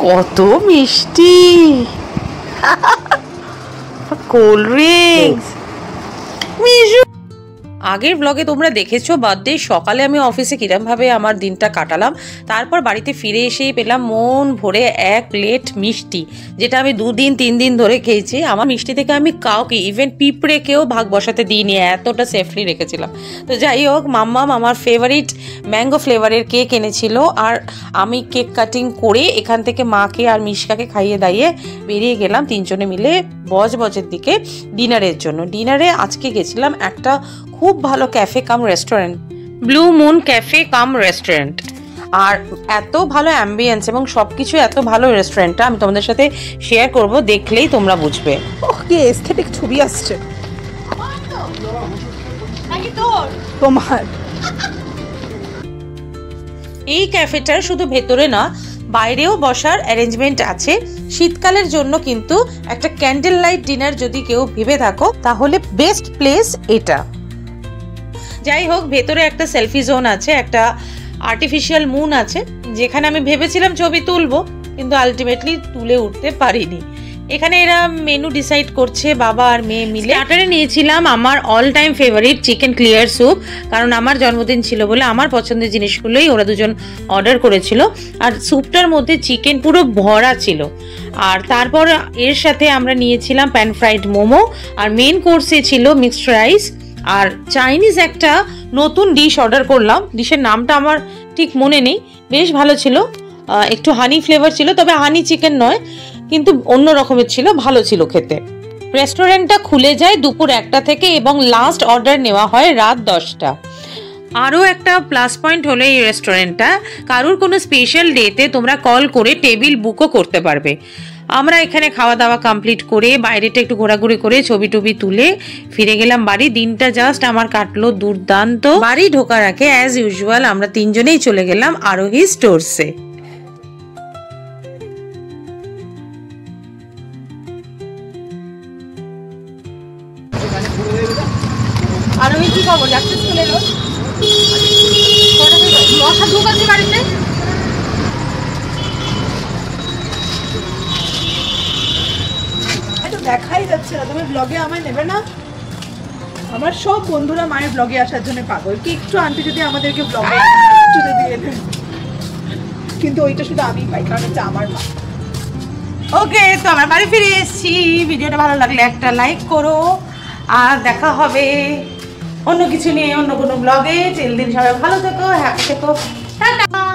কত মিষ্টি cold drinks. আগের ব্লগে তোমরা দেখেছো বার্থডে সকালে আমি অফিসে কিরমভাবে আমার দিনটা কাটালাম। তারপর বাড়িতে ফিরে এসেই পেলাম মন ভরে এক প্লেট মিষ্টি, যেটা আমি 2 দিন 3 দিন ধরে খেয়েছি। আমার মিষ্টি থেকে আমি কাউকে ইভেন পিঁপড়েকেও ভাগ বসাতে দিইনি, এতটা সেফলি রেখেছিলাম। তো যাই হোক, মাম্মাম আমার ফেভারিট ম্যাঙ্গো ফ্লেভারের কেক এনেছিল, আর আমি কেক কাটিং করে এখান থেকে মাকে আর মিশকাকে খাইয়ে দাইয়ে বেরিয়ে গেলাম 3 জনে মিলে বজবজের দিকে ডিনারের জন্য। ডিনারে আজকে গেছিলাম একটা খুব ভালো cafe cum restaurant, blue moon cafe cum restaurant. আর এত ভালো অ্যাম্বিয়েন্স এবং সবকিছু এত ভালো রেস্টুরেন্টটা আমি তোমাদের সাথে শেয়ার করব, দেখলেই তোমরা বুঝবে। কি এস্থেটিক ছবি আসছে তোমার। এই ক্যাফেটার শুধু ভেতরে না, বাইরেও বসার অ্যারেঞ্জমেন্ট আছে। শীতকালের জন্য কিন্তু একটা ক্যান্ডেল লাইট ডিনার যদি কেউ ভেবে থাকো তাহলে বেস্ট প্লেস এটা। যাই হোক, ভেতরে একটা সেলফি জোন আছে, একটা আর্টিফিশিয়াল মুন আছে, যেখানে আমি ভেবেছিলাম ছবি তুলবো, কিন্তু আলটিমেটলি তুলে উঠতে পারিনি। এখানে এরা মেনু ডিসাইড করছে বাবা আর মেয়ে মিলে। স্টার্টারে নিয়েছিলাম আমার all time favourite chicken clear soup, কারণ আমার জন্মদিন ছিল বলে আমার পছন্দের জিনিসগুলোই ওরা দুজন অর্ডার করেছিল। আর স্যুপটার মধ্যে চিকেন পুরো ভরা ছিল। আর তারপর এর সাথে আমরা নিয়েছিলাম প্যান ফ্রাইড মোমো, আর মেন কোর্সে ছিল মিক্সড রাইস। আর চাইনিজ একটা নতুন ডিশ অর্ডার করলাম, ডিশের নামটা আমার ঠিক মনে নেই, বেশ ভালো ছিল, একটু হানি ফ্লেভার ছিল, তবে হানি চিকেন নয়, কিন্তু অন্য রকমের ছিল, ভালো ছিল খেতে। রেস্টুরেন্টটা খুলে যায় দুপুর 1টা থেকে এবং লাস্ট অর্ডার নেওয়া হয় রাত 10টা। আরও একটা প্লাস পয়েন্ট হলো এই রেস্টুরেন্টটা, কারোর কোনো স্পেশাল ডেতে তোমরা কল করে টেবিল বুকও করতে পারবে। আমরা এখানে খাওয়া দাওয়া কমপ্লিট করে বাইরেটা একটু ঘোরাঘুরি করে ছবি টবি তুলে ফিরে গেলাম বাড়ি। দিনটা জাস্ট আমার কাটলো দুর্দান্ত। বাড়ি ঢোকার আগে অ্যাজ ইউজুয়াল আমরা 3 জনেই চলে গেলাম আরোহী স্টোরসে। আরোহী কি খবর? যাচ্ছে স্কুলে রোজ? মশা ঢুকাচ্ছে বাড়িতে? দেখাই যাচ্ছে না, তুমি ব্লগে আমায় নেবে না? আমার সব বন্ধুরা মায়ের ব্লগে আসার জন্য পাগল, কি একটু আন্টি যদি আমাদেরকে ব্লগে চুলে দিয়ে দেন, কিন্তু ওইটা শুধু আমিই পাই, কারণ এটা আমার মা। ওকে, তো আমরা বাড়ি ফিরে এসেছি। ভিডিওটা ভালো লাগলে একটা লাইক করো, আর দেখা হবে অন্য কিছু নিয়ে অন্য কোনো ব্লগে। চিল দিন, সবাই ভালো থেকো, হ্যাপি থেকো, টাটা।